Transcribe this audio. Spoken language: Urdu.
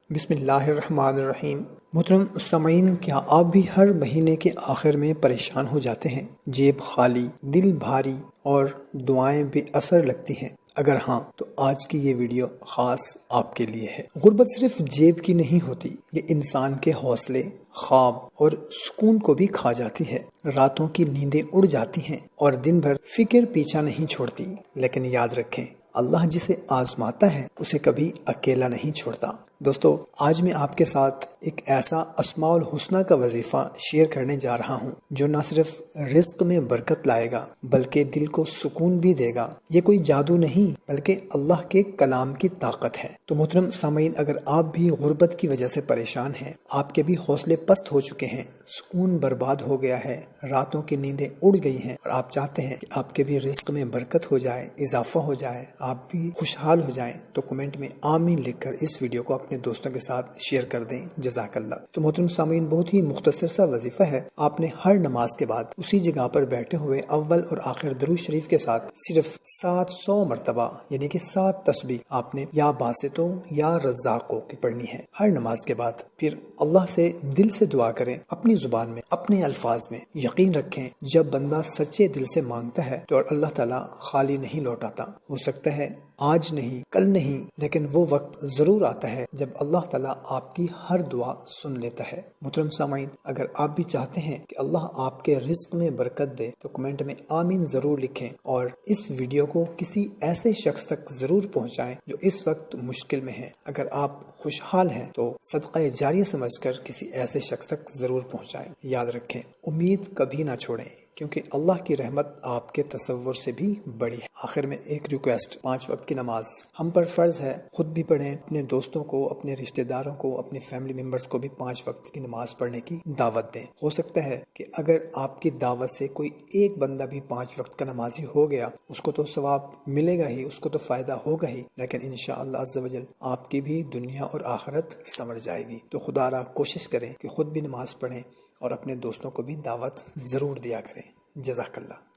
بسم اللہ الرحمن الرحیم۔ محترم سامعین، کیا آپ بھی ہر مہینے کے آخر میں پریشان ہو جاتے ہیں؟ جیب خالی، دل بھاری اور دعائیں بے اثر لگتی ہیں؟ اگر ہاں تو آج کی یہ ویڈیو خاص آپ کے لیے ہے۔ غربت صرف جیب کی نہیں ہوتی، یہ انسان کے حوصلے، خواب اور سکون کو بھی کھا جاتی ہے۔ راتوں کی نیندیں اڑ جاتی ہیں اور دن بھر فکر پیچھا نہیں چھوڑتی۔ لیکن یاد رکھیں، اللہ جسے آزماتا ہے اسے کبھی اکیلا نہیں چھوڑتا۔ دوستو، آج میں آپ کے ساتھ ایک ایسا اسماء الحسنہ کا وظیفہ شیئر کرنے جا رہا ہوں جو نہ صرف رزق میں برکت لائے گا بلکہ دل کو سکون بھی دے گا۔ یہ کوئی جادو نہیں بلکہ اللہ کے کلام کی طاقت ہے۔ تو محترم سامعین، اگر آپ بھی غربت کی وجہ سے پریشان ہیں، آپ کے بھی حوصلے پست ہو چکے ہیں، سکون برباد ہو گیا ہے، راتوں کی نیندیں اڑ گئی ہیں اور آپ چاہتے ہیں کہ آپ کے بھی رزق میں برکت ہو جائے، اضافہ ہو جائے، آپ بھی خوشحال ہو جائیں، تو کمنٹ میں آمین لکھ کر اس ویڈیو کو اپنے دوستوں کے ساتھ شیئر کر دیں۔ جزاک اللہ۔ تو محترم سامعین، بہت ہی مختصر سا وظیفہ ہے۔ آپ نے ہر نماز کے بعد اسی جگہ پر بیٹھے ہوئے اول اور آخر درود شریف کے ساتھ صرف 700 مرتبہ یعنی کہ 7 تسبیح آپ نے یا باسطوں یا رزاقوں کی پڑھنی ہے ہر نماز کے بعد۔ پھر اللہ سے دل سے دعا کریں، اپنی زبان میں، اپنے الفاظ میں۔ یقین رکھیں، جب بندہ سچے دل سے مانگتا ہے تو اللہ تعالیٰ خالی نہیں لوٹاتا۔ ہو سکتا ہے آج نہیں، کل نہیں، لیکن وہ وقت ضرور آتا ہے جب اللہ تعالیٰ آپ کی ہر دعا سن لیتا ہے۔ محترم سامعین، اگر آپ بھی چاہتے ہیں کہ اللہ آپ کے رزق میں برکت دے تو کمنٹ میں آمین ضرور لکھیں اور اس ویڈیو کو کسی ایسے شخص تک ضرور پہنچائیں جو اس وقت مشکل میں ہے۔ اگر آپ خوشحال ہیں تو صدقہ جاریہ سمجھ کر کسی ایسے شخص تک ضرور پہنچائیں۔ یاد رکھیں، امید کبھی نہ چھوڑیں کیونکہ اللہ کی رحمت آپ کے تصور سے بھی بڑی ہے۔ آخر میں ایک ریکویسٹ، 5 وقت کی نماز ہم پر فرض ہے، خود بھی پڑھیں، اپنے دوستوں کو، اپنے رشتہ داروں کو، اپنے فیملی ممبرز کو بھی 5 وقت کی نماز پڑھنے کی دعوت دیں۔ ہو سکتا ہے کہ اگر آپ کی دعوت سے کوئی ایک بندہ بھی 5 وقت کا نمازی ہو گیا، اس کو تو ثواب ملے گا ہی، اس کو تو فائدہ ہوگا ہی، لیکن انشاءاللہ عز و جل آپ کی بھی دنیا اور آخرت سنور جائے گی۔ تو خدا را کوشش کریں کہ خود بھی نماز پڑھیں اور اپنے دوستوں کو بھی دعوت ضرور دیا کریں۔ جزاک اللہ۔